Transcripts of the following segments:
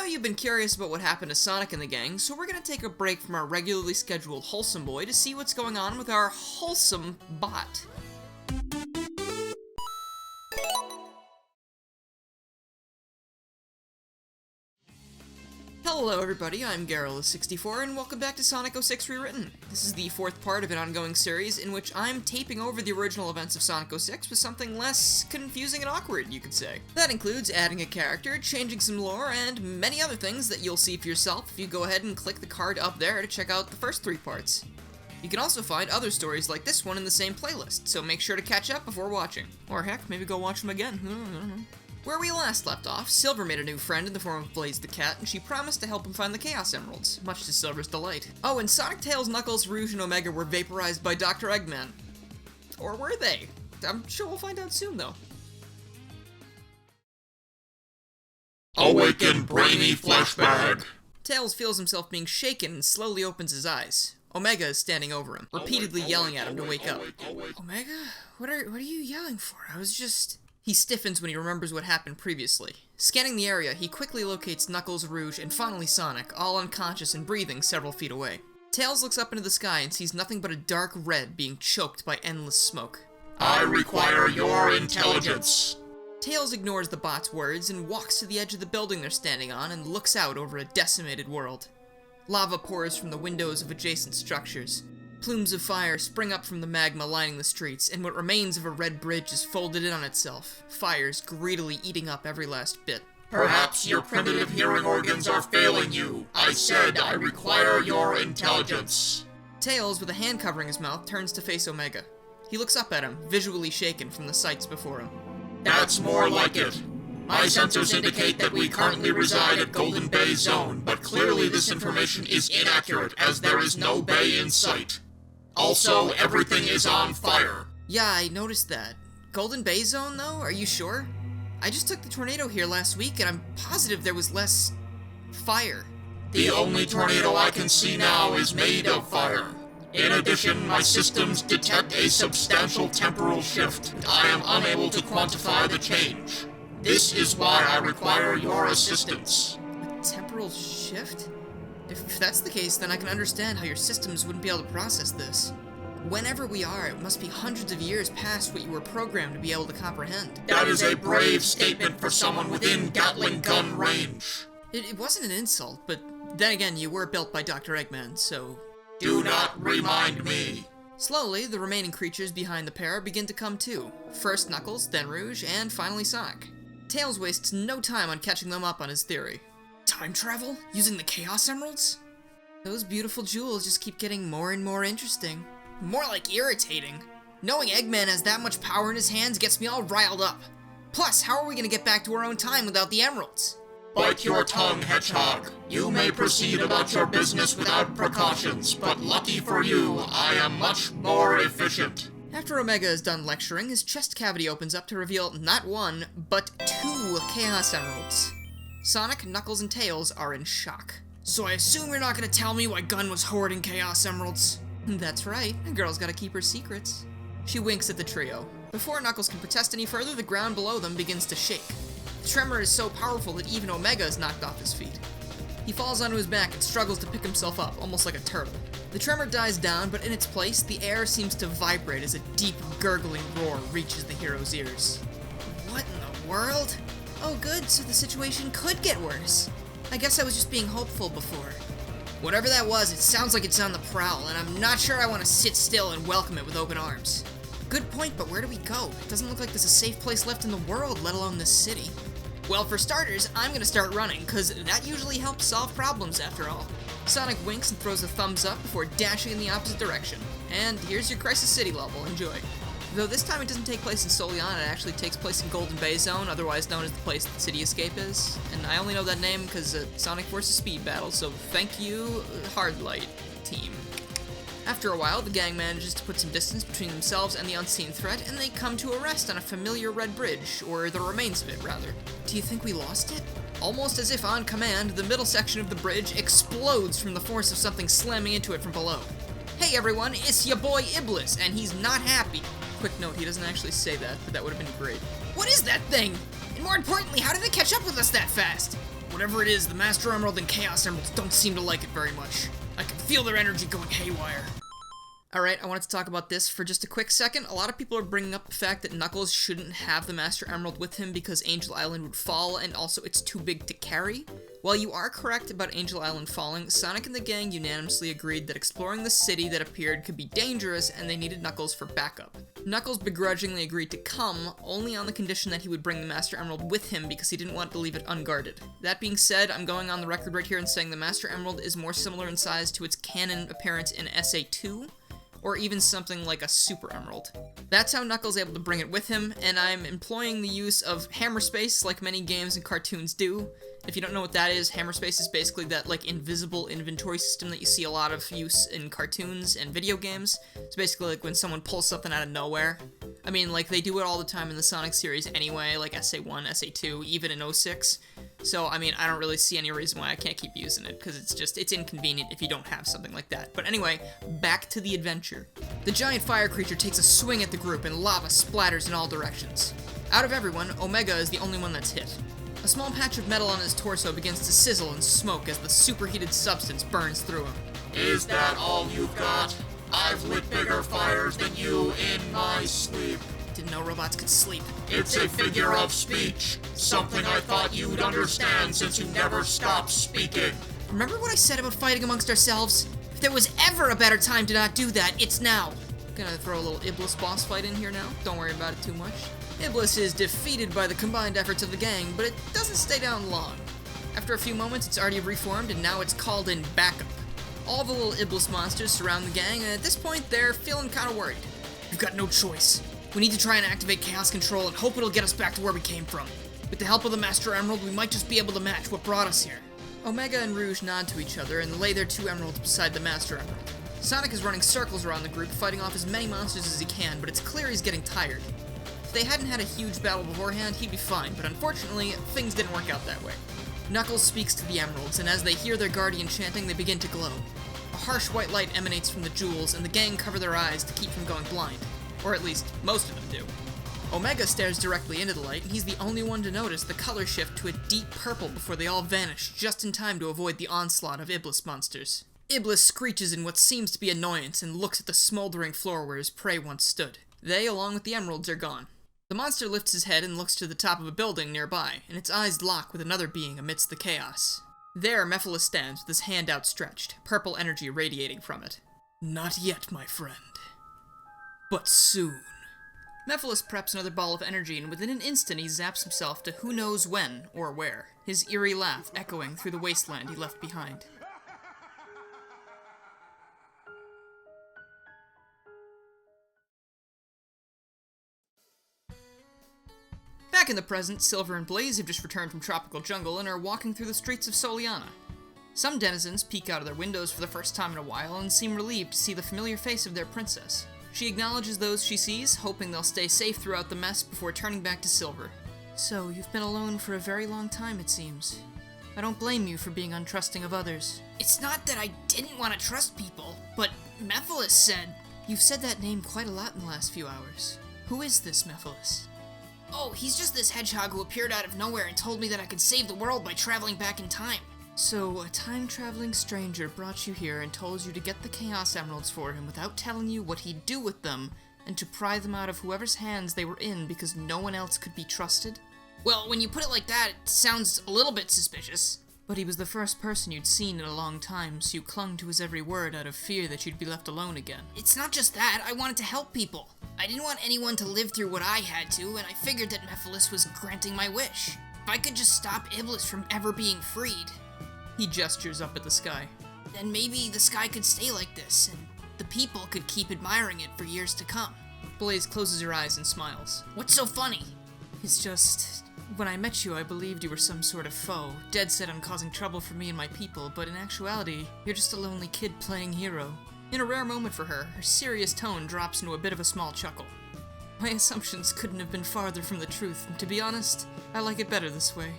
know you've been curious about what happened to Sonic and the gang, so we're gonna take a break from our regularly scheduled Wholesome Boy to see what's going on with our Wholesome Bot. Hello everybody, I'm Garrel64, and welcome back to Sonic 06 Rewritten. This is the fourth part of an ongoing series in which I'm taping over the original events of Sonic 06 with something less confusing and awkward, you could say. That includes adding a character, changing some lore, and many other things that you'll see for yourself if you go ahead and click the card up there to check out the first three parts. You can also find other stories like this one in the same playlist, so make sure to catch up before watching. Or heck, maybe go watch them again, I don't know. Where we last left off, Silver made a new friend in the form of Blaze the Cat, and she promised to help him find the Chaos Emeralds, much to Silver's delight. Oh, and Sonic, Tails, Knuckles, Rouge, and Omega were vaporized by Dr. Eggman. Or were they? I'm sure we'll find out soon, though. Awaken, brainy fleshbag! Tails feels himself being shaken and slowly opens his eyes. Omega is standing over him, repeatedly yelling at him to wake up. Omega? What are you yelling for? I was just... He stiffens when he remembers what happened previously. Scanning the area, he quickly locates Knuckles, Rouge, and finally Sonic, all unconscious and breathing several feet away. Tails looks up into the sky and sees nothing but a dark red being choked by endless smoke. I require your intelligence! Tails ignores the bot's words and walks to the edge of the building they're standing on and looks out over a decimated world. Lava pours from the windows of adjacent structures. Plumes of fire spring up from the magma lining the streets, and what remains of a red bridge is folded in on itself, fires greedily eating up every last bit. Perhaps your primitive hearing organs are failing you. I said I require your intelligence. Tails, with a hand covering his mouth, turns to face Omega. He looks up at him, visually shaken from the sights before him. That's more like it. My sensors indicate that we currently reside at Golden Bay Zone, but clearly this information is inaccurate as there is no bay in sight. Also, everything is on fire. Yeah, I noticed that. Golden Bay Zone, though? Are you sure? I just took the tornado here last week, and I'm positive there was less... fire. The only tornado I can see now is made of fire. In addition, my systems detect a substantial temporal shift. I am unable to quantify the change. This is why I require your assistance. A temporal shift? If that's the case, then I can understand how your systems wouldn't be able to process this. Whenever we are, it must be hundreds of years past what you were programmed to be able to comprehend. That is a brave statement for someone within Gatling gun range. It wasn't an insult, but then again, you were built by Dr. Eggman, so... Do not remind me. Slowly, the remaining creatures behind the pair begin to come to. First Knuckles, then Rouge, and finally Sonic. Tails wastes no time on catching them up on his theory. Time travel? Using the Chaos Emeralds? Those beautiful jewels just keep getting more and more interesting. More like irritating. Knowing Eggman has that much power in his hands gets me all riled up. Plus, how are we gonna get back to our own time without the emeralds? Bite your tongue, Hedgehog. You may proceed about your business without precautions, but lucky for you, I am much more efficient. After Omega is done lecturing, his chest cavity opens up to reveal not one, but 2 Chaos Emeralds. Sonic, Knuckles, and Tails are in shock. So I assume you're not gonna tell me why Gun was hoarding Chaos Emeralds? That's right, a girl's gotta keep her secrets. She winks at the trio. Before Knuckles can protest any further, the ground below them begins to shake. The tremor is so powerful that even Omega is knocked off his feet. He falls onto his back and struggles to pick himself up, almost like a turtle. The tremor dies down, but in its place, the air seems to vibrate as a deep, gurgling roar reaches the hero's ears. What in the world? Oh good, so the situation could get worse. I guess I was just being hopeful before. Whatever that was, it sounds like it's on the prowl, and I'm not sure I want to sit still and welcome it with open arms. Good point, but where do we go? It doesn't look like there's a safe place left in the world, let alone this city. Well, for starters, I'm gonna start running, cause that usually helps solve problems after all. Sonic winks and throws a thumbs up before dashing in the opposite direction. And here's your Crisis City level, enjoy. Though this time it doesn't take place in Solion, it actually takes place in Golden Bay Zone, otherwise known as the place that City Escape is. And I only know that name because Sonic vs. Speed Battle, so thank you, Hardlight team. After a while, the gang manages to put some distance between themselves and the unseen threat, and they come to a rest on a familiar red bridge, or the remains of it, rather. Do you think we lost it? Almost as if on command, the middle section of the bridge explodes from the force of something slamming into it from below. Hey everyone, it's your boy Iblis, and he's not happy. Quick note, he doesn't actually say that, but that would have been great. What is that thing? And more importantly, how did it catch up with us that fast? Whatever it is, the Master Emerald and Chaos Emeralds don't seem to like it very much. I can feel their energy going haywire. Alright, I wanted to talk about this for just a quick second. A lot of people are bringing up the fact that Knuckles shouldn't have the Master Emerald with him because Angel Island would fall, and also it's too big to carry. While you are correct about Angel Island falling, Sonic and the gang unanimously agreed that exploring the city that appeared could be dangerous, and they needed Knuckles for backup. Knuckles begrudgingly agreed to come, only on the condition that he would bring the Master Emerald with him because he didn't want to leave it unguarded. That being said, I'm going on the record right here and saying the Master Emerald is more similar in size to its canon appearance in SA2, or even something like a Super Emerald. That's how Knuckles is able to bring it with him, and I'm employing the use of hammer space like many games and cartoons do. If you don't know what that is, hammer space is basically that like invisible inventory system that you see a lot of use in cartoons and video games. It's basically like when someone pulls something out of nowhere. I mean, like, they do it all the time in the Sonic series anyway, like SA1, SA2, even in 06. So, I mean, I don't really see any reason why I can't keep using it, because it's inconvenient if you don't have something like that. But anyway, back to the adventure. The giant fire creature takes a swing at the group, and lava splatters in all directions. Out of everyone, Omega is the only one that's hit. A small patch of metal on his torso begins to sizzle and smoke as the superheated substance burns through him. Is that all you've got? I've lit bigger fires than you in my sleep. Didn't know robots could sleep. It's a figure of speech. Something I thought you'd understand since you never stopped speaking. Remember what I said about fighting amongst ourselves? If there was ever a better time to not do that, it's now. Gonna throw a little Iblis boss fight in here now. Don't worry about it too much. Iblis is defeated by the combined efforts of the gang, but it doesn't stay down long. After a few moments, it's already reformed, and now it's called in backup. All the little Iblis monsters surround the gang, and at this point, they're feeling kind of worried. We've got no choice. We need to try and activate Chaos Control and hope it'll get us back to where we came from. With the help of the Master Emerald, we might just be able to match what brought us here. Omega and Rouge nod to each other and lay their 2 emeralds beside the Master Emerald. Sonic is running circles around the group, fighting off as many monsters as he can, but it's clear he's getting tired. If they hadn't had a huge battle beforehand, he'd be fine, but unfortunately, things didn't work out that way. Knuckles speaks to the emeralds, and as they hear their guardian chanting, they begin to glow. A harsh white light emanates from the jewels, and the gang cover their eyes to keep from going blind. Or at least, most of them do. Omega stares directly into the light, and he's the only one to notice the color shift to a deep purple before they all vanish, just in time to avoid the onslaught of Iblis monsters. Iblis screeches in what seems to be annoyance and looks at the smoldering floor where his prey once stood. They, along with the emeralds, are gone. The monster lifts his head and looks to the top of a building nearby, and its eyes lock with another being amidst the chaos. There, Mephiles stands with his hand outstretched, purple energy radiating from it. Not yet, my friend. But soon. Mephiles preps another ball of energy, and within an instant he zaps himself to who knows when or where, his eerie laugh echoing through the wasteland he left behind. Back in the present, Silver and Blaze have just returned from Tropical Jungle and are walking through the streets of Soliana. Some denizens peek out of their windows for the first time in a while and seem relieved to see the familiar face of their princess. She acknowledges those she sees, hoping they'll stay safe throughout the mess before turning back to Silver. So, you've been alone for a very long time, it seems. I don't blame you for being untrusting of others. It's not that I didn't want to trust people, but Mephiles said... You've said that name quite a lot in the last few hours. Who is this Mephiles? Oh, he's just this hedgehog who appeared out of nowhere and told me that I could save the world by traveling back in time. So, a time-traveling stranger brought you here and told you to get the Chaos Emeralds for him without telling you what he'd do with them, and to pry them out of whoever's hands they were in because no one else could be trusted? Well, when you put it like that, it sounds a little bit suspicious. But he was the first person you'd seen in a long time, so you clung to his every word out of fear that you'd be left alone again. It's not just that, I wanted to help people. I didn't want anyone to live through what I had to, and I figured that Mephiles was granting my wish. If I could just stop Iblis from ever being freed... He gestures up at the sky. Then maybe the sky could stay like this, and the people could keep admiring it for years to come. Blaze closes her eyes and smiles. What's so funny? It's just... When I met you, I believed you were some sort of foe, dead set on causing trouble for me and my people, but in actuality, you're just a lonely kid playing hero. In a rare moment for her, her serious tone drops into a bit of a small chuckle. My assumptions couldn't have been farther from the truth, and to be honest, I like it better this way.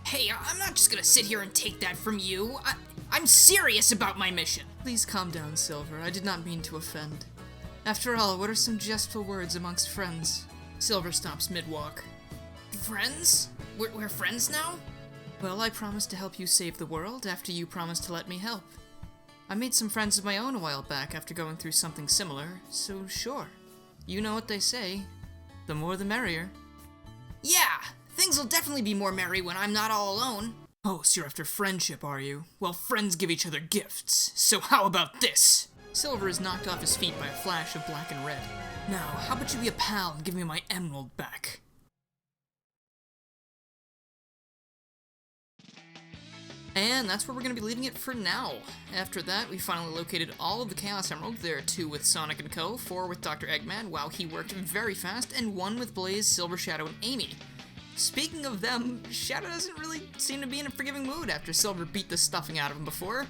Hey, I'm not just gonna sit here and take that from you. I'm serious about my mission. Please calm down, Silver. I did not mean to offend. After all, what are some jestful words amongst friends? Silver stops mid-walk. Friends? We're friends now? Well, I promised to help you save the world after you promised to let me help. I made some friends of my own a while back after going through something similar, so sure. You know what they say, the more the merrier. Yeah, things will definitely be more merry when I'm not all alone. Oh, so you're after friendship, are you? Well, friends give each other gifts, so how about this? Silver is knocked off his feet by a flash of black and red. Now, how about you be a pal and give me my emerald back? And that's where we're going to be leaving it for now. After that, we finally located all of the Chaos Emeralds. There are 2 with Sonic and Co., 4 with Dr. Eggman, wow, he worked very fast, and 1 with Blaze, Silver Shadow, and Amy. Speaking of them, Shadow doesn't really seem to be in a forgiving mood after Silver beat the stuffing out of him before.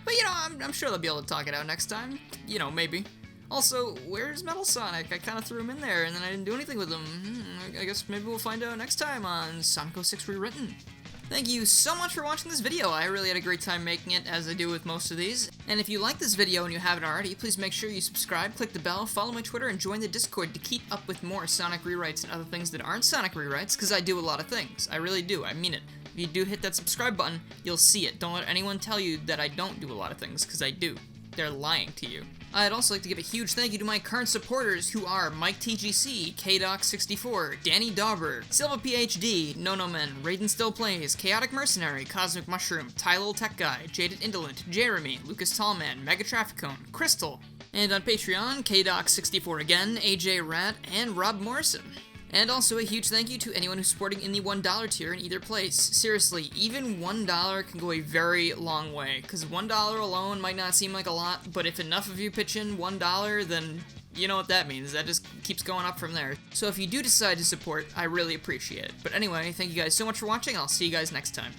But you know, I'm sure they'll be able to talk it out next time. You know, maybe. Also, where's Metal Sonic? I kind of threw him in there, and then I didn't do anything with him. I guess maybe we'll find out next time on Sonic 06 Rewritten. Thank you so much for watching this video. I really had a great time making it, as I do with most of these. And if you like this video and you haven't already, please make sure you subscribe, click the bell, follow my Twitter, and join the Discord to keep up with more Sonic rewrites and other things that aren't Sonic rewrites, because I do a lot of things. I really do. I mean it. If you do hit that subscribe button, you'll see it. Don't let anyone tell you that I don't do a lot of things, because I do. They're lying to you. I'd also like to give a huge thank you to my current supporters, who are Mike TGC, KDoc64, Danny Dauber, Silva PhD, No Men, Raiden Still Plays, Chaotic Mercenary, Cosmic Mushroom, Tylil Tech Guy, Jaded Indolent, Jeremy, Lucas Tallman, Mega Trafficone, Crystal, and on Patreon, KDoc64 again, AJ Rat, and Rob Morrison. And also a huge thank you to anyone who's supporting in the $1 tier in either place. Seriously, even $1 can go a very long way, because $1 alone might not seem like a lot, but if enough of you pitch in $1, then you know what that means. That just keeps going up from there. So if you do decide to support, I really appreciate it. But anyway, thank you guys so much for watching. I'll see you guys next time.